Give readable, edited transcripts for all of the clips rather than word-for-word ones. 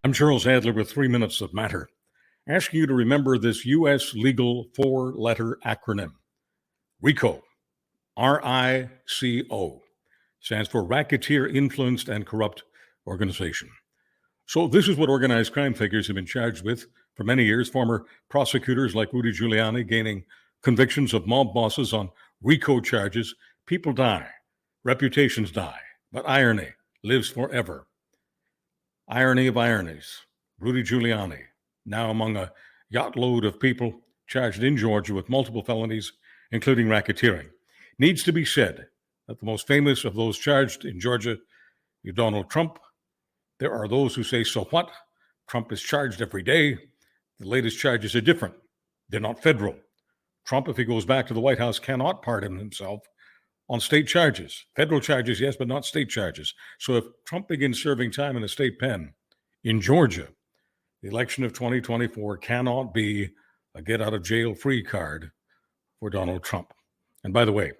I'm Charles Adler with 3 Minutes of Matter, asking you to remember this U.S. legal four-letter acronym. RICO, R-I-C-O, stands for Racketeer Influenced and Corrupt Organization. So this is what organized crime figures have been charged with for many years. Former prosecutors like Rudy Giuliani gaining convictions of mob bosses on RICO charges. People die, reputations die, but irony lives forever. Irony of ironies. Rudy Giuliani, now among a yacht load of people charged in Georgia with multiple felonies, including racketeering. Needs to be said that the most famous of those charged in Georgia is Donald Trump. There are those who say, so what? Trump is charged every day. The latest charges are different. They're not federal. Trump, if he goes back to the White House, cannot pardon himself on state charges. Federal charges, yes, but not state charges. So if Trump begins serving time in a state pen in Georgia, the election of 2024 cannot be a get-out-of-jail-free card for Donald Trump. And by the way,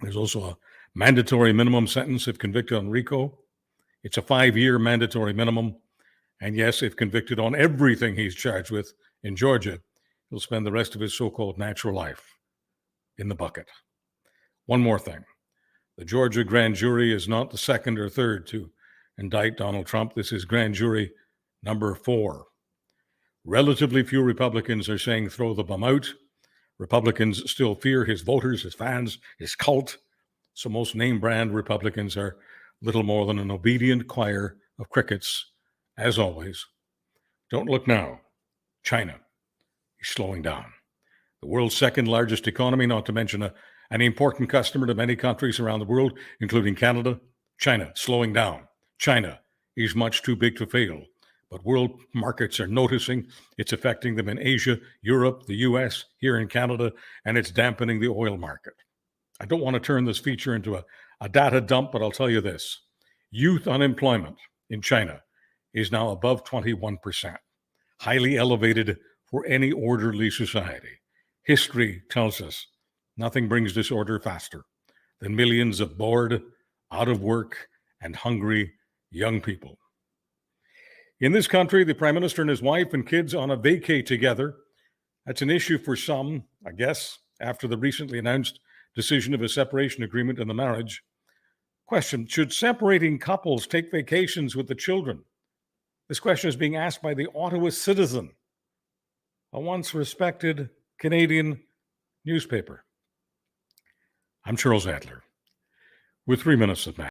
there's also a mandatory minimum sentence if convicted on RICO. It's a 5-year mandatory minimum. And yes, if convicted on everything he's charged with in Georgia, he'll spend the rest of his so-called natural life in the bucket. One more thing. The Georgia grand jury is not the second or third to indict Donald Trump. This is grand jury number 4. Relatively few Republicans are saying throw the bum out. Republicans still fear his voters, his fans, his cult. So most name-brand Republicans are little more than an obedient choir of crickets, as always. Don't look now. China is slowing down. The world's second largest economy, not to mention an important customer to many countries around the world, including Canada. China slowing down. China is much too big to fail. But world markets are noticing. It's affecting them in Asia, Europe, the US, here in Canada, and it's dampening the oil market. I don't want to turn this feature into a data dump, but I'll tell you this. Youth unemployment in China is now above 21%, highly elevated for any orderly society. History tells us nothing brings disorder faster than millions of bored, out of work, and hungry young people. In this country, the Prime Minister and his wife and kids on a vacay together. That's an issue for some, I guess, after the recently announced decision of a separation agreement in the marriage. Question, should separating couples take vacations with the children? This question is being asked by the Ottawa Citizen, a once respected Canadian newspaper. I'm Charles Adler with 3 Minutes of Matter.